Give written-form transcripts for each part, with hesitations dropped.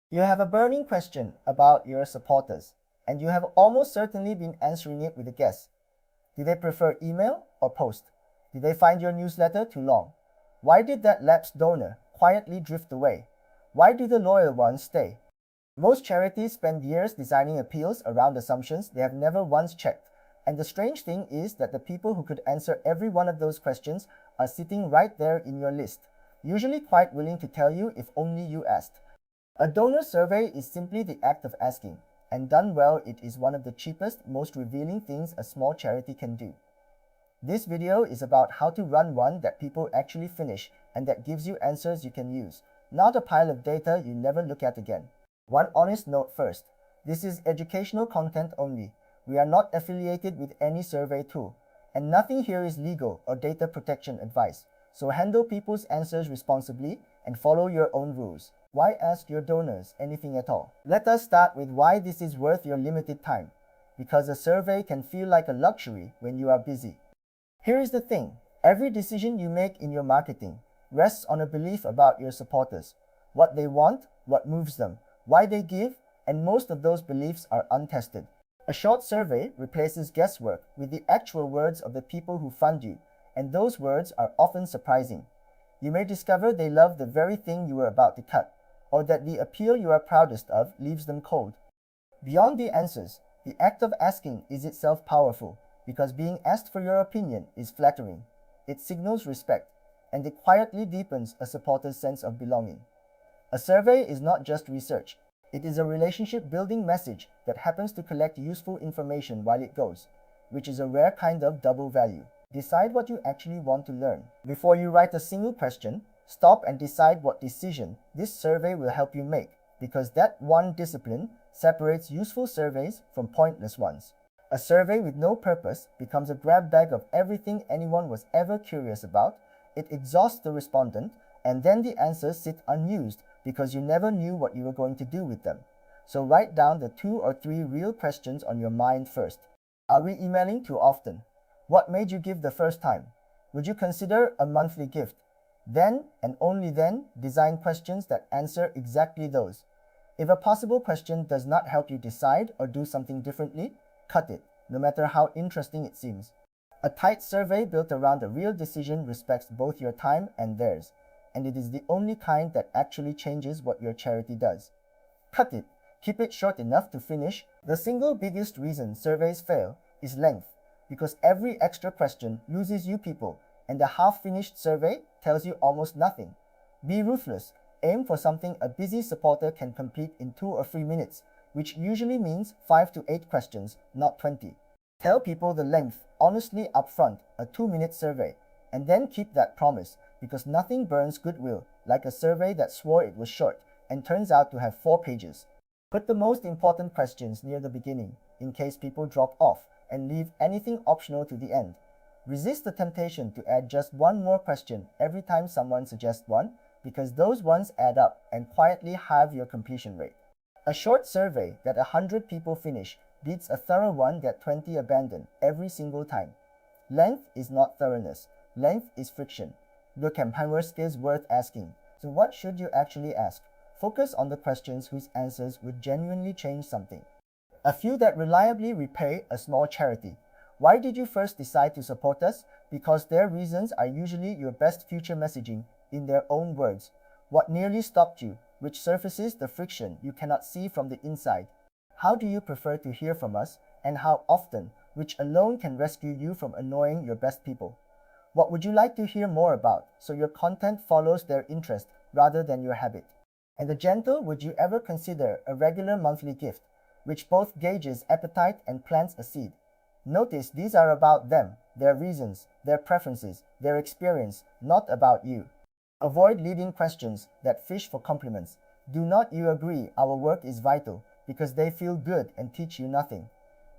You have a burning question about your supporters, and you have almost certainly been answering it with a guess. Did they prefer email or post? Did they find your newsletter too long? Why did that lapsed donor quietly drift away? Why do the loyal ones stay? Most charities spend years designing appeals around assumptions they have never once checked. And the strange thing is that the people who could answer every one of those questions are sitting right there in your list, usually quite willing to tell you if only you asked. A donor survey is simply the act of asking, and done well, it is one of the cheapest, most revealing things a small charity can do. This video is about how to run one that people actually finish and that gives you answers you can use, not a pile of data you never look at again. One honest note first. This is educational content only. We are not affiliated with any survey tool, and nothing here is legal or data protection advice. So handle people's answers responsibly and follow your own rules. Why ask your donors anything at all? Let us start with why this is worth your limited time. Because a survey can feel like a luxury when you are busy. Here is the thing. Every decision you make in your marketing rests on a belief about your supporters. What they want, what moves them, why they give, and most of those beliefs are untested. A short survey replaces guesswork with the actual words of the people who fund you, and those words are often surprising. You may discover they love the very thing you were about to cut, or that the appeal you are proudest of leaves them cold. Beyond the answers, the act of asking is itself powerful, because being asked for your opinion is flattering. It signals respect, and it quietly deepens a supporter's sense of belonging. A survey is not just research. It is a relationship-building message that happens to collect useful information while it goes, which is a rare kind of double value. Decide what you actually want to learn. Before you write a single question, stop and decide what decision this survey will help you make, because that one discipline separates useful surveys from pointless ones. A survey with no purpose becomes a grab bag of everything anyone was ever curious about. It exhausts the respondent, and then the answers sit unused because you never knew what you were going to do with them. So write down the 2 or 3 real questions on your mind first. Are we emailing too often? What made you give the first time? Would you consider a monthly gift? Then, and only then, design questions that answer exactly those. If a possible question does not help you decide or do something differently, cut it, no matter how interesting it seems. A tight survey built around a real decision respects both your time and theirs, and it is the only kind that actually changes what your charity does. Cut it. Keep it short enough to finish. The single biggest reason surveys fail is length, because every extra question loses you people, and a half-finished survey tells you almost nothing. Be ruthless. Aim for something a busy supporter can complete in 2 or 3 minutes, which usually means 5 to 8 questions, not 20. Tell people the length, honestly upfront, a 2-minute survey, and then keep that promise, because nothing burns goodwill like a survey that swore it was short and turns out to have 4 pages. Put the most important questions near the beginning, in case people drop off, and leave anything optional to the end. Resist the temptation to add just one more question every time someone suggests one, because those ones add up and quietly halve your completion rate. A short survey that 100 people finish beats a thorough one that 20 abandon every single time. Length is not thoroughness. Length is friction. Your campaign is worth asking. So what should you actually ask? Focus on the questions whose answers would genuinely change something. A few that reliably repay a small charity. Why did you first decide to support us? Because their reasons are usually your best future messaging in their own words. What nearly stopped you, which surfaces the friction you cannot see from the inside. How do you prefer to hear from us, and how often, which alone can rescue you from annoying your best people. What would you like to hear more about, so your content follows their interest rather than your habit? And the gentle, would you ever consider a regular monthly gift, which both gauges appetite and plants a seed? Notice these are about them, their reasons, their preferences, their experience, not about you. Avoid leading questions that fish for compliments. Do not you agree our work is vital, because they feel good and teach you nothing.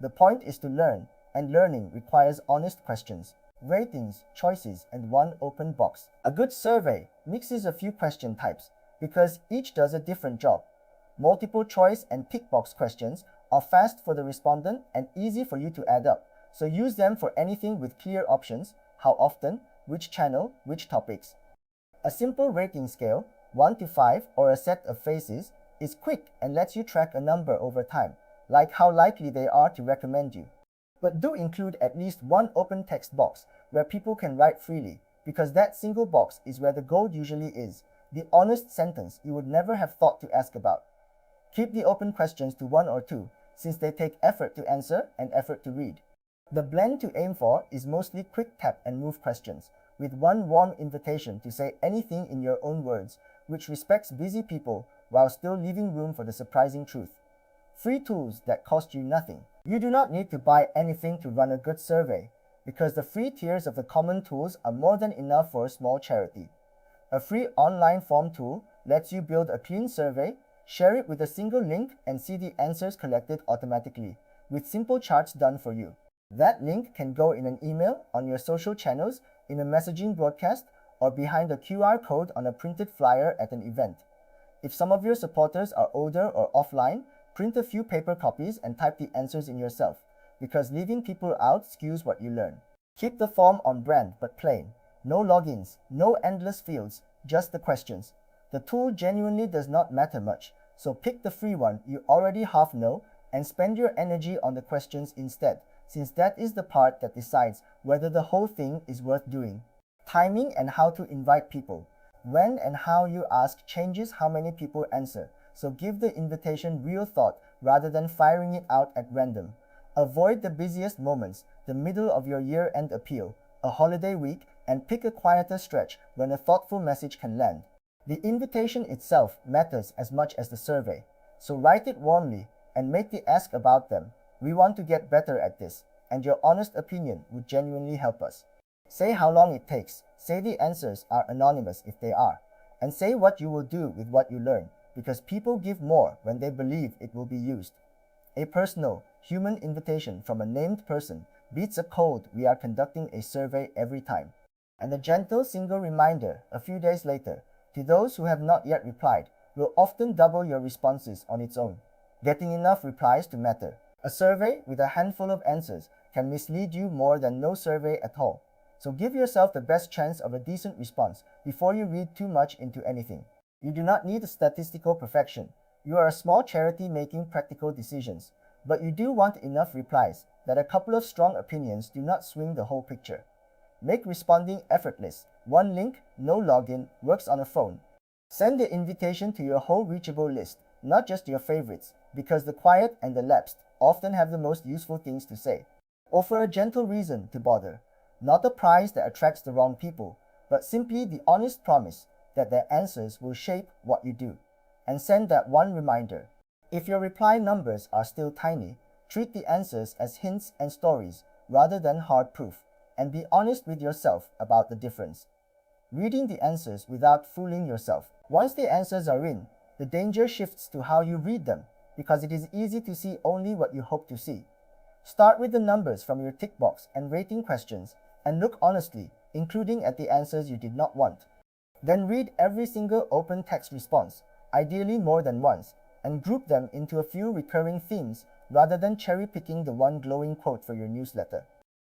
The point is to learn, and learning requires honest questions, ratings, choices, and one open box. A good survey mixes a few question types, because each does a different job. Multiple choice and tick box questions are fast for the respondent and easy for you to add up, so use them for anything with clear options: how often, which channel, which topics. A simple rating scale, 1 to 5, or a set of phases, It's quick and lets you track a number over time, like how likely they are to recommend you. But do include at least one open text box where people can write freely, because that single box is where the gold usually is, the honest sentence you would never have thought to ask about. Keep the open questions to one or two, since they take effort to answer and effort to read. The blend to aim for is mostly quick tap and move questions, with one warm invitation to say anything in your own words, which respects busy people while still leaving room for the surprising truth. Free tools that cost you nothing. You do not need to buy anything to run a good survey, because the free tiers of the common tools are more than enough for a small charity. A free online form tool lets you build a clean survey, share it with a single link, and see the answers collected automatically, with simple charts done for you. That link can go in an email, on your social channels, in a messaging broadcast, or behind a QR code on a printed flyer at an event. If some of your supporters are older or offline, print a few paper copies and type the answers in yourself, because leaving people out skews what you learn. Keep the form on brand but plain. No logins, no endless fields, just the questions. The tool genuinely does not matter much, so pick the free one you already half know and spend your energy on the questions instead, since that is the part that decides whether the whole thing is worth doing. Timing and how to invite people. When and how you ask changes how many people answer, so give the invitation real thought rather than firing it out at random. Avoid the busiest moments, the middle of your year-end appeal, a holiday week, and pick a quieter stretch when a thoughtful message can land. The invitation itself matters as much as the survey, so write it warmly and make the ask about them. We want to get better at this, and your honest opinion would genuinely help us. Say how long it takes, say the answers are anonymous if they are, and say what you will do with what you learn, because people give more when they believe it will be used. A personal, human invitation from a named person beats a cold "we are conducting a survey" every time. And a gentle single reminder a few days later, to those who have not yet replied, will often double your responses on its own, getting enough replies to matter. A survey with a handful of answers can mislead you more than no survey at all. So give yourself the best chance of a decent response before you read too much into anything. You do not need statistical perfection. You are a small charity making practical decisions, but you do want enough replies that a couple of strong opinions do not swing the whole picture. Make responding effortless. One link, no login, works on a phone. Send the invitation to your whole reachable list, not just your favorites, because the quiet and the lapsed often have the most useful things to say. Offer a gentle reason to bother, not a prize that attracts the wrong people, but simply the honest promise that their answers will shape what you do. And send that one reminder. If your reply numbers are still tiny, treat the answers as hints and stories rather than hard proof, and be honest with yourself about the difference. Reading the answers without fooling yourself. Once the answers are in, the danger shifts to how you read them, because it is easy to see only what you hope to see. Start with the numbers from your tick box and rating questions, and look honestly, including at the answers you did not want. Then read every single open text response, ideally more than once, and group them into a few recurring themes rather than cherry-picking the one glowing quote for your newsletter.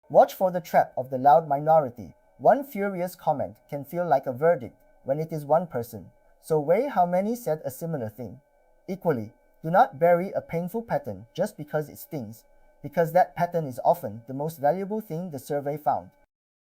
Watch for the trap of the loud minority. One furious comment can feel like a verdict when it is one person, so weigh how many said a similar thing. Equally, do not bury a painful pattern just because it stings, because that pattern is often the most valuable thing the survey found.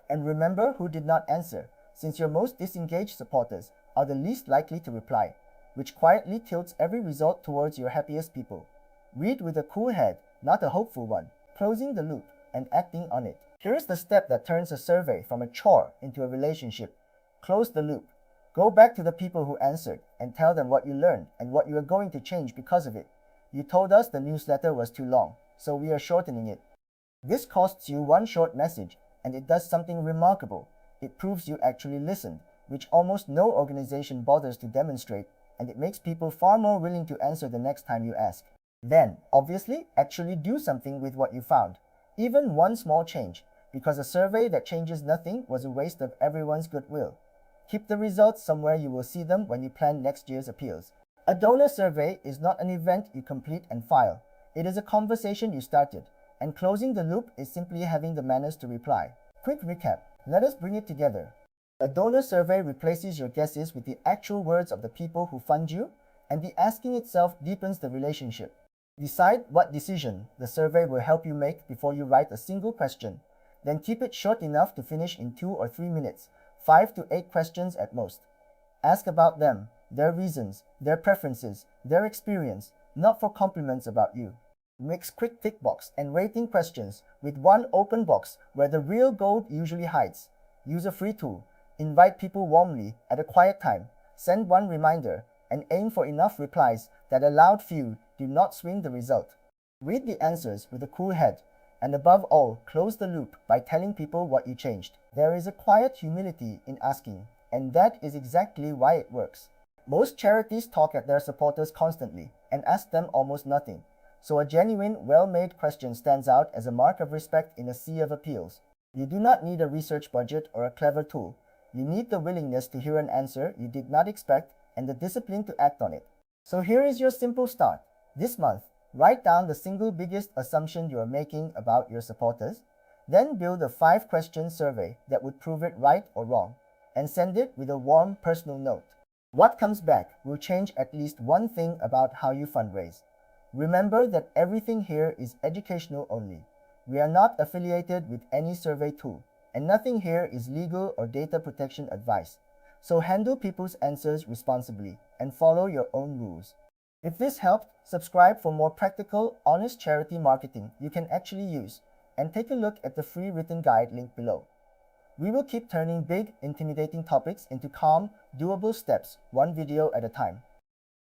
And remember who did not answer, since your most disengaged supporters are the least likely to reply, which quietly tilts every result towards your happiest people. Read with a cool head, not a hopeful one, closing the loop and acting on it. Here's the step that turns a survey from a chore into a relationship. Close the loop. Go back to the people who answered and tell them what you learned and what you are going to change because of it. You told us the newsletter was too long, so we are shortening it. This costs you one short message, and it does something remarkable. It proves you actually listened, which almost no organization bothers to demonstrate, and it makes people far more willing to answer the next time you ask. Then, obviously, actually do something with what you found. Even one small change, because a survey that changes nothing was a waste of everyone's goodwill. Keep the results somewhere you will see them when you plan next year's appeals. A donor survey is not an event you complete and file. It is a conversation you started, and closing the loop is simply having the manners to reply. Quick recap. Let us bring it together. A donor survey replaces your guesses with the actual words of the people who fund you, and the asking itself deepens the relationship. Decide what decision the survey will help you make before you write a single question. Then keep it short enough to finish in 2 or 3 minutes, 5 to 8 questions at most. Ask about them, their reasons, their preferences, their experience, not for compliments about you. Mix quick tick box and rating questions with one open box where the real gold usually hides. Use a free tool. Invite people warmly at a quiet time. Send one reminder and aim for enough replies that a loud few do not swing the result. Read the answers with a cool head, and above all, close the loop by telling people what you changed. There is a quiet humility in asking, and that is exactly why it works. Most charities talk at their supporters constantly and ask them almost nothing. So a genuine, well-made question stands out as a mark of respect in a sea of appeals. You do not need a research budget or a clever tool. You need the willingness to hear an answer you did not expect and the discipline to act on it. So here is your simple start. This month, write down the single biggest assumption you are making about your supporters. Then build a 5-question survey that would prove it right or wrong, and send it with a warm, personal note. What comes back will change at least one thing about how you fundraise. Remember that everything here is educational only. We are not affiliated with any survey tool, and nothing here is legal or data protection advice. So handle people's answers responsibly and follow your own rules. If this helped, subscribe for more practical, honest charity marketing you can actually use, and take a look at the free written guide linked below. We will keep turning big, intimidating topics into calm, doable steps, one video at a time.